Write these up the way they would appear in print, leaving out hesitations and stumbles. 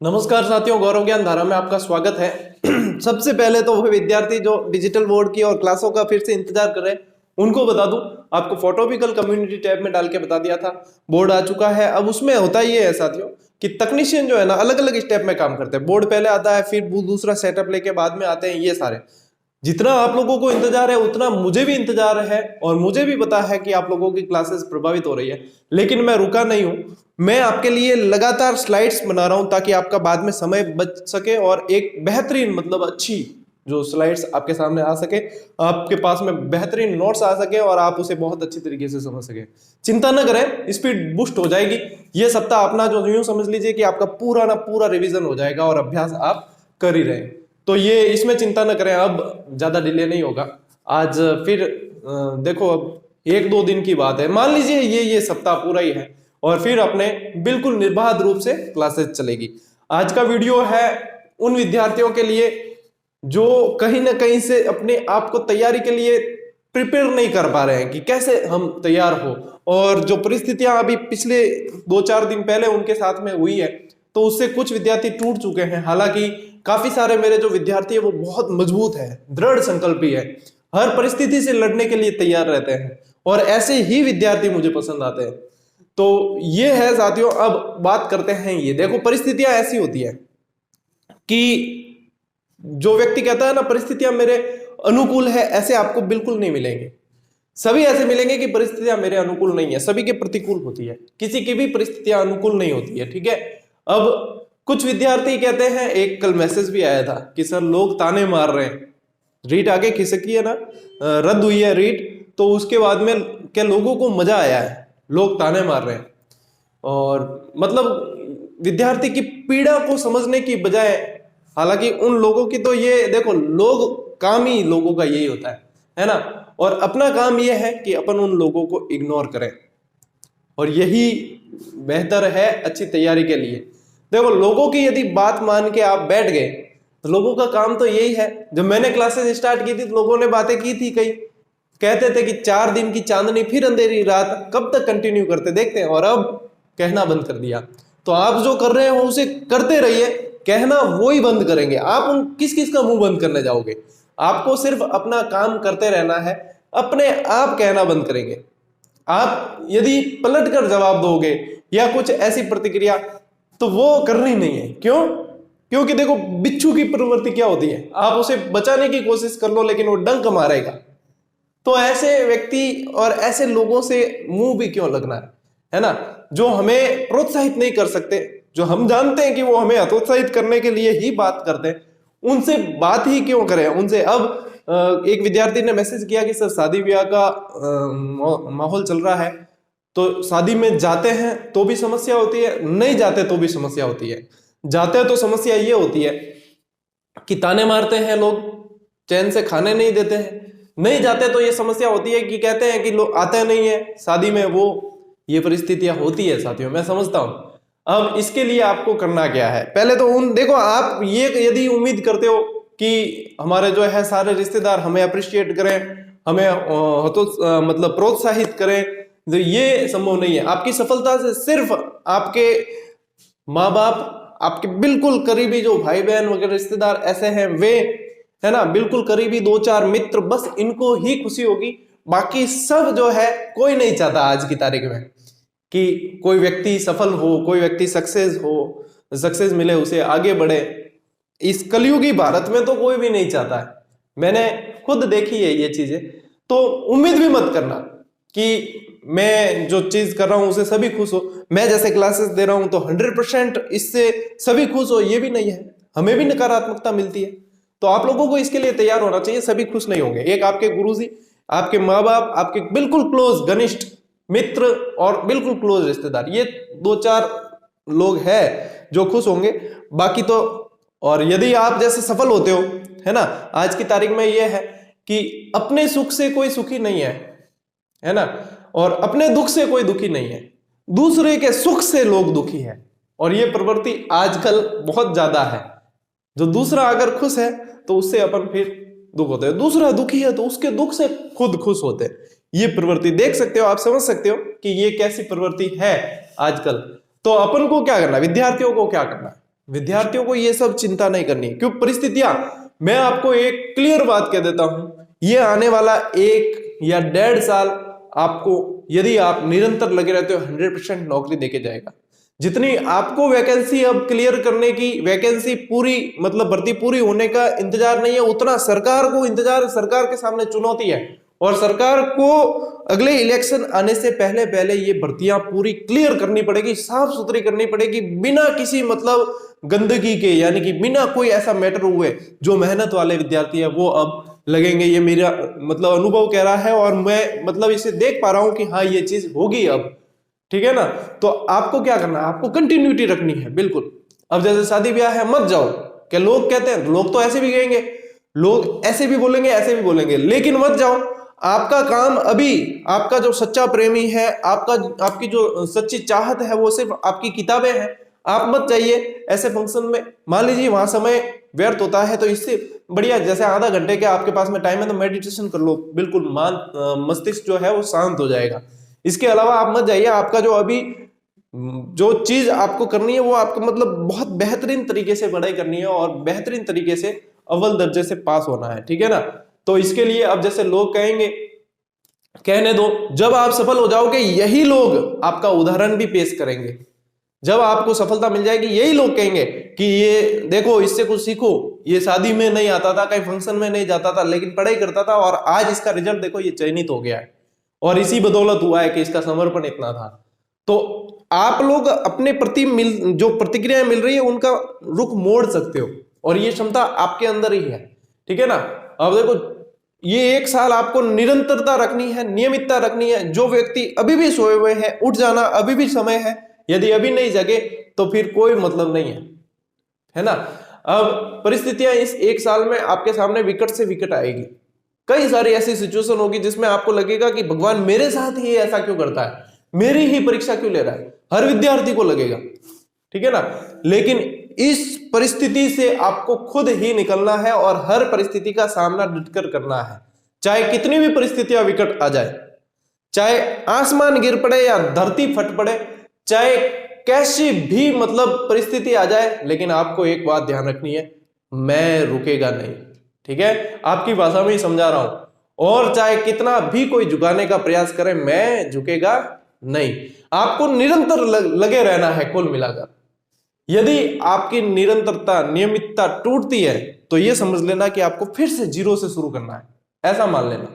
नमस्कार साथियों, गौरव ज्ञान धारा में आपका स्वागत है। सबसे पहले तो वो विद्यार्थी जो डिजिटल बोर्ड की और क्लासों का फिर से इंतजार कर रहे हैं उनको बता दूं, आपको फोटो भी कल कम्युनिटी टैब में डाल के बता दिया था। बोर्ड आ चुका है। अब उसमें होता ये है साथियों कि तकनीशियन जो है ना अलग अलग स्टेप में काम करते हैं। बोर्ड पहले आता है, फिर दूसरा सेटअप लेके बाद में आते हैं ये सारे। जितना आप लोगों को इंतजार है उतना मुझे भी इंतजार है और मुझे भी पता है कि आप लोगों की क्लासेस प्रभावित हो रही है, लेकिन मैं रुका नहीं हूं। मैं आपके लिए लगातार स्लाइड्स बना रहा हूं ताकि आपका बाद में समय बच सके और एक बेहतरीन मतलब अच्छी जो स्लाइड्स आपके सामने आ सके, आपके पास में बेहतरीन नोट्स आ सके और आप उसे बहुत अच्छी तरीके से समझ सके। चिंता न करें, स्पीड बूस्ट हो जाएगी। ये सप्ताह अपना जो यूं समझ लीजिए कि आपका पूरा ना पूरा रिवीजन हो जाएगा और अभ्यास आप कर ही रहे। तो ये इसमें चिंता न करें, अब ज्यादा डिले नहीं होगा। आज फिर देखो, अब एक दो दिन की बात है, मान लीजिए ये सप्ताह पूरा ही है और फिर अपने बिल्कुल निर्बाध रूप से क्लासेस चलेगी। आज का वीडियो है उन विद्यार्थियों के लिए जो कहीं ना कहीं से अपने आप को तैयारी के लिए प्रिपेयर नहीं कर पा रहे हैं कि कैसे हम तैयार हो, और जो परिस्थितियां अभी पिछले 2-4 दिन पहले उनके साथ में हुई है तो उससे कुछ विद्यार्थी टूट चुके हैं। हालांकि काफी सारे मेरे जो विद्यार्थी है वो बहुत मजबूत है, दृढ़ संकल्पी है, हर परिस्थिति से लड़ने के लिए तैयार रहते हैं और ऐसे ही विद्यार्थी मुझे पसंद आते हैं। तो ये है साथियों। अब बात करते हैं, ये देखो परिस्थितियां ऐसी होती है कि जो व्यक्ति कहता है ना परिस्थितियां मेरे अनुकूल है, ऐसे आपको बिल्कुल नहीं मिलेंगे। सभी ऐसे मिलेंगे कि परिस्थितियां मेरे अनुकूल नहीं है, सभी के प्रतिकूल होती है, किसी की भी परिस्थितियां अनुकूल नहीं होती है। ठीक है। अब कुछ विद्यार्थी कहते हैं, एक कल मैसेज भी आया था कि सर लोग ताने मार रहे हैं, रीट आगे खिसकी है ना, रद्द हुई है रीट, तो उसके बाद में क्या लोगों को मजा आया है, लोग ताने मार रहे हैं। और मतलब विद्यार्थी की पीड़ा को समझने की बजाय, हालांकि उन लोगों की तो ये देखो, लोग काम ही लोगों का यही होता है ना, और अपना काम ये है कि अपन उन लोगों को इग्नोर करें और यही बेहतर है अच्छी तैयारी के लिए। देखो लोगों की यदि बात मान के आप बैठ गए तो लोगों का काम तो यही है। जब मैंने क्लासेस स्टार्ट की थी तो लोगों ने बातें की थी, कई कहते थे कि 4 दिन की चांदनी फिर अंधेरी रात, कब तक कंटिन्यू करते देखते हैं, और अब कहना बंद कर दिया। तो आप जो कर रहे हो उसे करते रहिए, कहना वो ही बंद करेंगे। आप उन किस किस का मुंह बंद करने जाओगे? आपको सिर्फ अपना काम करते रहना है, अपने आप कहना बंद करेंगे। आप यदि पलट कर जवाब दोगे या कुछ ऐसी प्रतिक्रिया, तो वो करनी नहीं है। क्यों? क्योंकि देखो बिच्छू की प्रवृत्ति क्या होती है, आप उसे बचाने की कोशिश कर लो लेकिन वो डंक मारेगा। तो ऐसे व्यक्ति और ऐसे लोगों से मुंह भी क्यों लगना है ना, जो हमें प्रोत्साहित नहीं कर सकते, जो हम जानते हैं कि वो हमें हतोत्साहित करने के लिए ही बात करते हैं, उनसे बात ही क्यों करें उनसे। अब एक विद्यार्थी ने मैसेज किया कि सर शादी ब्याह का माहौल चल रहा है, तो शादी में जाते हैं तो भी समस्या होती है, नहीं जाते तो भी समस्या होती है। जाते हैं तो समस्या ये होती है कि ताने मारते हैं लोग, चैन से खाने नहीं देते हैं। नहीं जाते तो ये समस्या होती है कि कहते हैं कि लोग आते नहीं है शादी में, वो ये परिस्थितियां होती है साथियों, मैं समझता हूं। अब इसके लिए आपको करना क्या है, पहले तो उन देखो, आप ये यदि उम्मीद करते हो कि हमारे जो है सारे रिश्तेदार हमें अप्रिशिएट करें, हमें मतलब प्रोत्साहित करें, तो ये संभव नहीं है। आपकी सफलता से सिर्फ आपके माँ बाप, आपके बिल्कुल करीबी जो भाई बहन वगैरह रिश्तेदार ऐसे हैं वे, है ना, बिल्कुल करीबी 2-4 मित्र, बस इनको ही खुशी होगी। बाकी सब जो है कोई नहीं चाहता आज की तारीख में कि कोई व्यक्ति सफल हो, कोई व्यक्ति सक्सेस हो, सक्सेस मिले उसे, आगे बढ़े। इस कलयुगी भारत में तो कोई भी नहीं चाहता है, मैंने खुद देखी है ये चीजें। तो उम्मीद भी मत करना कि मैं जो चीज कर रहा हूं उसे सभी खुश हो, मैं जैसे क्लासेस दे रहा हूं तो 100% इससे सभी खुश हो, ये भी नहीं है, हमें भी नकारात्मकता मिलती है। तो आप लोगों को इसके लिए तैयार होना चाहिए, सभी खुश नहीं होंगे। एक आपके गुरुजी, आपके माँ बाप, आपके बिल्कुल क्लोज घनिष्ठ मित्र और बिल्कुल क्लोज रिश्तेदार, ये 2-4 लोग हैं जो खुश होंगे, बाकी तो। और यदि आप जैसे सफल होते हो, है ना, आज की तारीख में ये है कि अपने सुख से कोई सुखी नहीं है ना, और अपने दुख से कोई दुखी नहीं है, दूसरे के सुख से लोग दुखी है। और ये प्रवृत्ति आजकल बहुत ज्यादा है। जो दूसरा अगर खुश है तो उससे अपन फिर दुख होते हैं, दूसरा दुखी है तो उसके दुख से खुद खुश होते हैं। ये प्रवृत्ति देख सकते हो, आप समझ सकते हो कि ये कैसी प्रवृत्ति है आजकल। तो अपन को क्या करना है, विद्यार्थियों को क्या करना है, विद्यार्थियों को ये सब चिंता नहीं करनी है। क्यों परिस्थितियां, मैं आपको एक क्लियर बात कह देता हूं, ये आने वाला 1 या 1.5 साल आपको यदि आप निरंतर लगे रहते हो 100% नौकरी देके जाएगा। जितनी आपको वैकेंसी अब क्लियर करने की, वैकेंसी पूरी मतलब भर्ती पूरी होने का इंतजार नहीं है, उतना सरकार को इंतजार, सरकार के सामने चुनौती है। और सरकार को अगले इलेक्शन आने से पहले पहले ये भर्तियां पूरी क्लियर करनी पड़ेगी, साफ सुथरी करनी पड़ेगी, बिना किसी मतलब गंदगी के, यानी कि बिना कोई ऐसा मैटर हुए। जो मेहनत वाले विद्यार्थी है वो अब लगेंगे, ये मेरा मतलब अनुभव कह रहा है और मैं मतलब इसे देख पा रहा हूं कि हाँ ये चीज होगी अब, ठीक है ना। तो आपको क्या करना है, आपको कंटिन्यूटी रखनी है बिल्कुल। अब जैसे शादी ब्याह है मत जाओ, क्या लोग कहते हैं, लोग तो ऐसे भी कहेंगे, लोग ऐसे भी बोलेंगे ऐसे भी बोलेंगे, लेकिन मत जाओ। आपका काम अभी, आपका जो सच्चा प्रेमी है, आपकी जो सच्ची चाहत है वो सिर्फ आपकी किताबें हैं। आप मत जाइए ऐसे फंक्शन में। मान लीजिए वहां समय व्यर्थ होता है तो इससे बढ़िया जैसे आधा घंटे के आपके पास में टाइम है तो मेडिटेशन कर लो, बिल्कुल मस्तिष्क जो है वो शांत हो जाएगा। इसके अलावा आप मत जाइए। आपका जो अभी जो चीज आपको करनी है वो आपको मतलब बहुत बेहतरीन तरीके से पढ़ाई करनी है और बेहतरीन तरीके से अव्वल दर्जे से पास होना है, ठीक है ना। तो इसके लिए अब जैसे लोग कहेंगे, कहने दो, जब आप सफल हो जाओगे यही लोग आपका उदाहरण भी पेश करेंगे। जब आपको सफलता मिल जाएगी यही लोग कहेंगे कि ये देखो इससे कुछ सीखो, ये शादी में नहीं आता था, कहीं फंक्शन में नहीं जाता था, लेकिन पढ़ाई करता था और आज इसका रिजल्ट देखो ये चयनित हो गया है और इसी बदौलत हुआ है कि इसका समर्पण इतना था। तो आप लोग अपने प्रति जो प्रतिक्रियाएं मिल रही है उनका रुख मोड़ सकते हो और ये क्षमता आपके अंदर ही है, ठीक है ना। अब देखो ये 1 साल आपको निरंतरता रखनी है, नियमितता रखनी है। जो व्यक्ति अभी भी सोए हुए हैं, उठ जाना, अभी भी समय है। यदि अभी नहीं जगे तो फिर कोई मतलब नहीं है ना। अब परिस्थितियां इस 1 साल में आपके सामने विकट से विकट आएगी। कई सारी ऐसी सिचुएशन होगी जिसमें आपको लगेगा कि भगवान मेरे साथ ही ऐसा क्यों करता है, मेरी ही परीक्षा क्यों ले रहा है, हर विद्यार्थी को लगेगा, ठीक है ना। लेकिन इस परिस्थिति से आपको खुद ही निकलना है और हर परिस्थिति का सामना डटकर करना है, चाहे कितनी भी परिस्थितियां विकट आ जाए, चाहे आसमान गिर पड़े या धरती फट पड़े, चाहे कैसी भी मतलब परिस्थिति आ जाए, लेकिन आपको एक बात ध्यान रखनी है, मैं रुकेगा नहीं, ठीक है। आपकी भाषा में ही समझा रहा हूं। और चाहे कितना भी कोई झुकाने का प्रयास करे, मैं झुकेगा नहीं। आपको निरंतर लगे रहना है। कुल मिलाकर यदि आपकी निरंतरता, नियमितता टूटती है तो यह समझ लेना कि आपको फिर से जीरो से शुरू करना है, ऐसा मान लेना।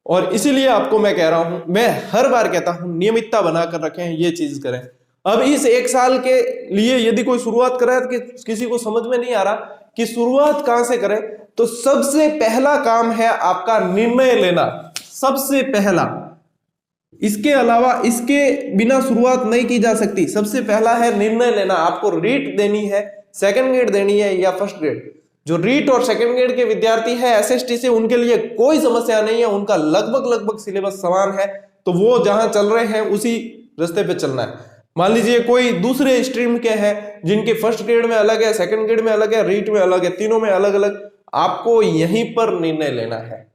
और इसीलिए आपको मैं कह रहा हूं, मैं हर बार कहता हूं नियमितता बनाकर रखें, ये चीज करें। अब इस 1 साल के लिए यदि कोई शुरुआत करे कि किसी को समझ में नहीं आ रहा कि शुरुआत कहां से करें, तो सबसे पहला काम है आपका निर्णय लेना, सबसे पहला। इसके अलावा, इसके बिना शुरुआत नहीं की जा सकती। सबसे पहला है निर्णय लेना। आपको रीट देनी है, सेकंड ग्रेड देनी है या फर्स्ट ग्रेड। जो रीट और सेकंड ग्रेड के विद्यार्थी है एसएसटी से, उनके लिए कोई समस्या नहीं है, उनका लगभग सिलेबस समान है। तो वो जहां चल रहे हैं उसी रास्ते पे चलना है। मान लीजिए कोई दूसरे स्ट्रीम के हैं जिनके फर्स्ट ग्रेड में अलग है, सेकंड ग्रेड में अलग है, रीट में अलग है, तीनों में अलग अलग, आपको यहीं पर निर्णय लेना है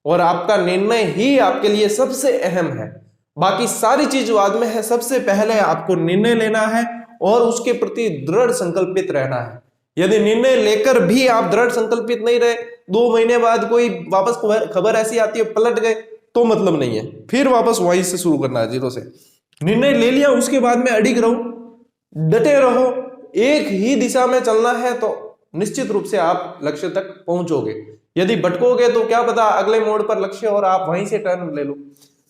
और आपका निर्णय ही आपके लिए सबसे अहम है। बाकी सारी चीज बाद में है, सबसे पहले आपको निर्णय लेना है और उसके प्रति दृढ़ संकल्पित रहना है। यदि निर्णय लेकर भी आप दृढ़ संकल्पित नहीं रहे, 2 महीने बाद कोई वापस खबर ऐसी आती है पलट गए, तो मतलब नहीं है, फिर वापस वहीं से शुरू करना है, जीरो से। निर्णय ले लिया उसके बाद में अडिग रहो, डटे रहो, एक ही दिशा में चलना है तो निश्चित रूप से आप लक्ष्य तक पहुंचोगे। यदि भटकोगे तो क्या पता अगले मोड़ पर लक्ष्य और आप वहीं से टर्न ले लो।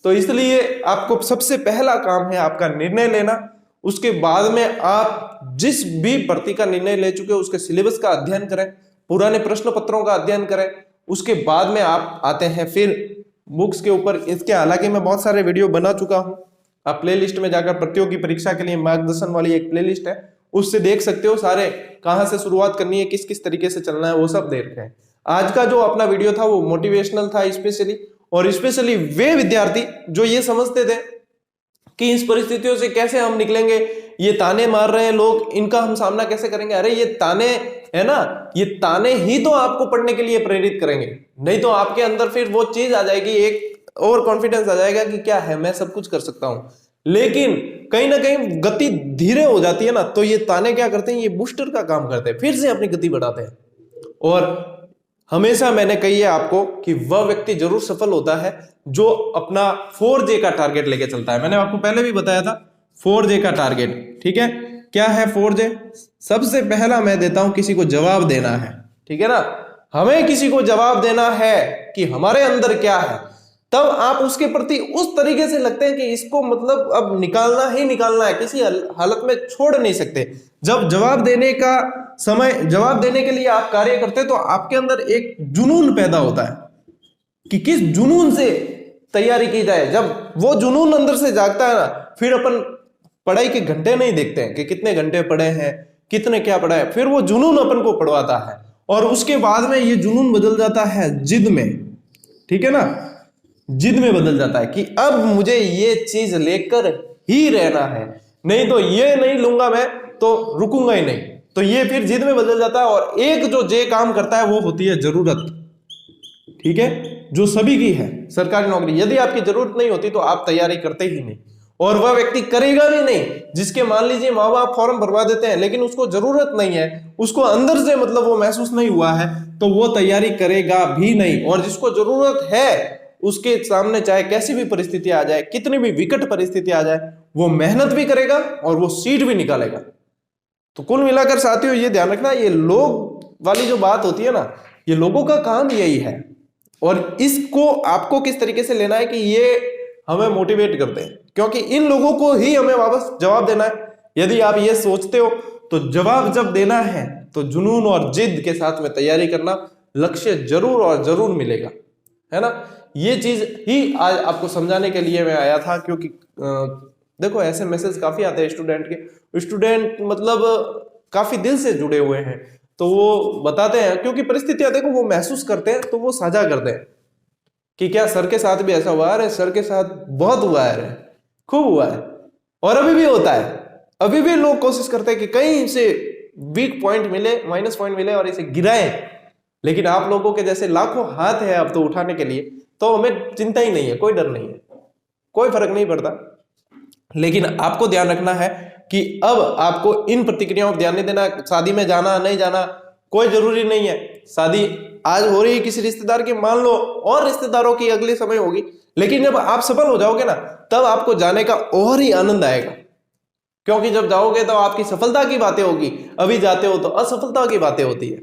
तो इसलिए आपको सबसे पहला काम है आपका निर्णय लेना। उसके बाद में आप जिस भी भर्ती का निर्णय ले चुके हो उसके सिलेबस का अध्ययन करें, पुराने प्रश्न पत्रों का अध्ययन करें। उसके बाद में आप आते हैं फिर बुक्स के ऊपर। इसके हालांकि मैं बहुत सारे वीडियो बना चुका हूं, आप प्लेलिस्ट में जाकर प्रतियोगी परीक्षा के लिए मार्गदर्शन वाली एक प्लेलिस्ट है, उससे देख सकते हो सारे, कहां से शुरुआत करनी है, किस किस तरीके से चलना है, वो सब देख रहे हैं। आज का जो अपना वीडियो था वो मोटिवेशनल था स्पेशली, और स्पेशली वे विद्यार्थी जो ये समझते थे कि इस परिस्थितियों से कैसे हम निकलेंगे, ये ताने मार रहे हैं लोग, इनका हम सामना कैसे करेंगे। अरे ये ताने है ना, ये ताने ही तो आपको पढ़ने के लिए प्रेरित करेंगे, नहीं तो आपके अंदर फिर वो चीज आ जाएगी, एक ओवर कॉन्फिडेंस आ जाएगा कि क्या है, मैं सब कुछ कर सकता हूं। लेकिन कहीं ना कहीं गति धीरे हो जाती है ना, तो ये ताने क्या करते हैं, ये बूस्टर का काम करते हैं, फिर से अपनी गति बढ़ाते हैं। और हमेशा मैंने कही है आपको कि वह व्यक्ति जरूर सफल होता है जो अपना 4J का टारगेट लेके चलता है। मैंने आपको पहले भी बताया था 4J का टारगेट, ठीक है। क्या है 4J? सबसे पहला मैं देता हूं, किसी को जवाब देना है, ठीक है ना। हमें किसी को जवाब देना है कि हमारे अंदर क्या है, तब आप उसके प्रति उस तरीके से लगते हैं कि इसको मतलब अब निकालना ही निकालना है, किसी हालत में छोड़ नहीं सकते। जब जवाब देने का समय, जवाब देने के लिए आप कार्य करते हैं, तो आपके अंदर एक जुनून पैदा होता है कि किस जुनून से तैयारी की जाए। जब वो जुनून अंदर से जागता है ना, फिर अपन पढ़ाई के घंटे नहीं देखते हैं कि कितने घंटे पढ़े हैं, कितने क्या पढ़ा है, फिर वो जुनून अपन को पढ़वाता है और उसके बाद में ये जुनून बदल जाता है जिद में, ठीक है ना। जिद में बदल जाता है कि अब मुझे ये चीज लेकर ही रहना है, नहीं तो ये नहीं लूंगा मैं तो रुकूंगा ही नहीं। तो ये फिर जिद में बदल जाता है। और एक जो जे काम करता है वो होती है जरूरत, ठीक है, जो सभी की है सरकारी नौकरी। यदि आपकी जरूरत नहीं होती तो आप तैयारी करते ही नहीं, और वह व्यक्ति करेगा भी नहीं जिसके मान लीजिए माँ बाप फॉर्म भरवा देते हैं लेकिन उसको जरूरत नहीं है, उसको अंदर से मतलब वो महसूस नहीं हुआ है, तो वो तैयारी करेगा भी नहीं। और जिसको जरूरत है उसके सामने चाहे कैसी भी परिस्थिति आ जाए, कितनी भी विकट परिस्थिति आ जाए, वो मेहनत भी करेगा और वो सीट भी निकालेगा। तो कुल मिलाकर साथियों ये ध्यान रखना, ये लोग वाली जो बात होती है ना, ये लोगों का काम यही है। और इसको आपको किस तरीके से लेना है कि ये हमें मोटिवेट करते हैं, क्योंकि इन लोगों को ही हमें वापस जवाब देना है। यदि आप ये सोचते हो तो जवाब जब देना है तो जुनून और जिद के साथ में तैयारी करना, लक्ष्य जरूर और जरूर मिलेगा, है ना। ये चीज ही आज आपको समझाने के लिए मैं आया था, क्योंकि देखो ऐसे मैसेज काफी आते हैं स्टूडेंट के, स्टूडेंट मतलब काफी दिल से जुड़े हुए हैं, तो वो बताते हैं, क्योंकि परिस्थितियां देखो वो महसूस करते हैं तो वो साझा करते हैं कि क्या सर के साथ भी ऐसा हुआ है, सर के साथ बहुत हुआ है, खूब हुआ है, और अभी भी होता है। अभी भी लोग कोशिश करते हैं कि कहीं से वीक पॉइंट मिले, माइनस पॉइंट मिले और इसे गिराएं, लेकिन आप लोगों के जैसे लाखों हाथ है अब तो उठाने के लिए, तो हमें चिंता ही नहीं है, कोई डर नहीं है, कोई फर्क नहीं पड़ता। लेकिन आपको ध्यान रखना है कि अब आपको इन प्रतिक्रियाओं पर ध्यान नहीं देना। शादी में जाना नहीं जाना कोई जरूरी नहीं है, शादी आज हो रही है किसी रिश्तेदार की, मान लो और रिश्तेदारों की अगले समय होगी, लेकिन जब आप सफल हो जाओगे ना, तब आपको जाने का और ही आनंद आएगा, क्योंकि जब जाओगे तो आपकी सफलता की बातें होगी, अभी जाते हो तो असफलता की बातें होती है।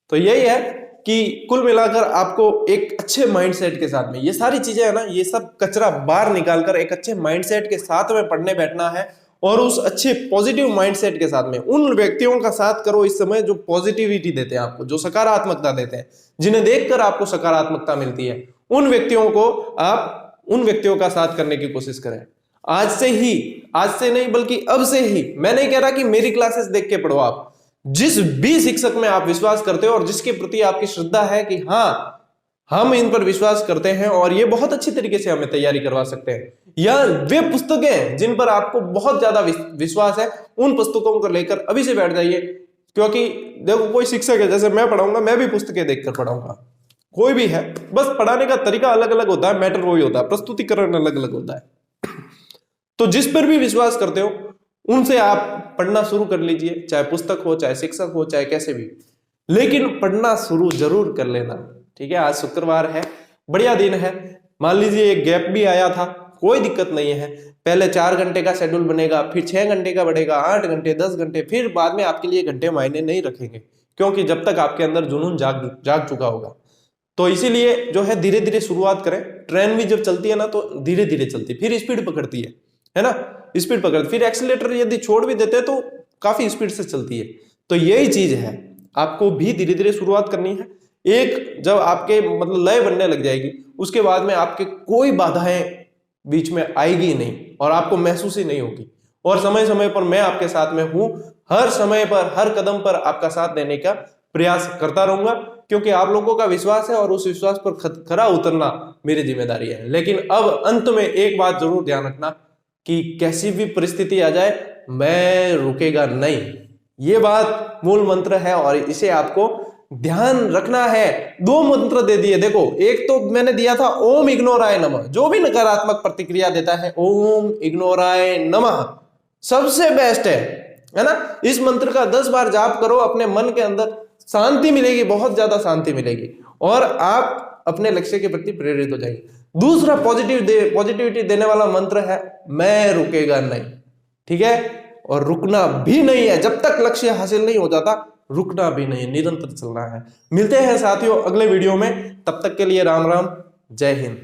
तो यही है कि कुल मिलाकर आपको एक अच्छे माइंडसेट के साथ में ये सारी चीजें है ना, ये सब कचरा बाहर निकालकर एक अच्छे माइंडसेट के साथ में पढ़ने बैठना है, और उस अच्छे पॉजिटिव माइंडसेट के साथ में उन व्यक्तियों का साथ करो इस समय जो पॉजिटिविटी देते हैं आपको, जो सकारात्मकता देते हैं, जिन्हें देखकर आपको सकारात्मकता मिलती है, उन व्यक्तियों को आप उन व्यक्तियों का साथ करने की कोशिश करें। आज से ही, आज से नहीं बल्कि अब से ही, मैं नहीं कह रहा कि मेरी क्लासेस देख के पढ़ो, आप जिस भी शिक्षक में आप विश्वास करते हो और जिसके प्रति आपकी श्रद्धा है कि हाँ हम इन पर विश्वास करते हैं और ये बहुत अच्छी तरीके से हमें तैयारी करवा सकते हैं, या वे पुस्तकें जिन पर आपको बहुत ज्यादा विश्वास है, उन पुस्तकों को लेकर अभी से बैठ जाइए। क्योंकि देखो कोई शिक्षक है, जैसे मैं पढ़ाऊंगा, मैं भी पुस्तकें देखकर पढ़ाऊंगा, कोई भी है, बस पढ़ाने का तरीका अलग अलग होता है, मैटर वही होता है, प्रस्तुतिकरण अलग अलग होता है। तो जिस पर भी विश्वास करते हो उनसे आप पढ़ना शुरू कर लीजिए, चाहे पुस्तक हो, चाहे शिक्षक हो, चाहे कैसे भी, लेकिन पढ़ना शुरू जरूर कर लेना, ठीक है। आज शुक्रवार है, बढ़िया दिन है, मान लीजिए एक गैप भी आया था, कोई दिक्कत नहीं है। पहले 4 घंटे का शेड्यूल बनेगा, फिर 6 घंटे का बढ़ेगा, 8 घंटे, 10 घंटे, फिर बाद में आपके लिए घंटे मायने नहीं रखेंगे, क्योंकि जब तक आपके अंदर जुनून जाग चुका होगा। तो इसीलिए जो है धीरे धीरे शुरुआत करें। ट्रेन भी जब चलती है ना तो धीरे धीरे चलती, फिर स्पीड पकड़ती है ना, स्पीड पकड़ती, फिर एक्सीलेटर यदि छोड़ भी देते हैं तो काफी स्पीड से चलती है। तो यही चीज है, आपको भी धीरे धीरे शुरुआत करनी है। एक जब आपके मतलब लय बनने लग जाएगी, उसके बाद में आपके कोई बाधाएं बीच में आएगी नहीं और आपको महसूस ही नहीं होगी। और समय समय पर मैं आपके साथ में हूं, हर समय पर हर कदम पर आपका साथ देने का प्रयास करता रहूंगा, क्योंकि आप लोगों का विश्वास है और उस विश्वास पर खरा उतरना मेरी जिम्मेदारी है। लेकिन अब अंत में एक बात जरूर ध्यान रखना कि कैसी भी परिस्थिति आ जाए मैं रुकेगा नहीं, ये बात मूल मंत्र है और इसे आपको ध्यान रखना है। 2 मंत्र दे दिए, देखो एक तो मैंने दिया था ओम इग्नोराय नमः, जो भी नकारात्मक प्रतिक्रिया देता है ओम इग्नोराय नमः सबसे बेस्ट है ना। इस मंत्र का 10 बार जाप करो, अपने मन के अंदर शांति मिलेगी, बहुत ज्यादा शांति मिलेगी और आप अपने लक्ष्य के प्रति प्रेरित हो जाएंगे। दूसरा पॉजिटिविटी देने वाला मंत्र है मैं रुकेगा नहीं, ठीक है, और रुकना भी नहीं है, जब तक लक्ष्य हासिल नहीं हो जाता रुकना भी नहीं, निरंतर चलना है। मिलते हैं साथियों अगले वीडियो में, तब तक के लिए राम राम, जय हिंद।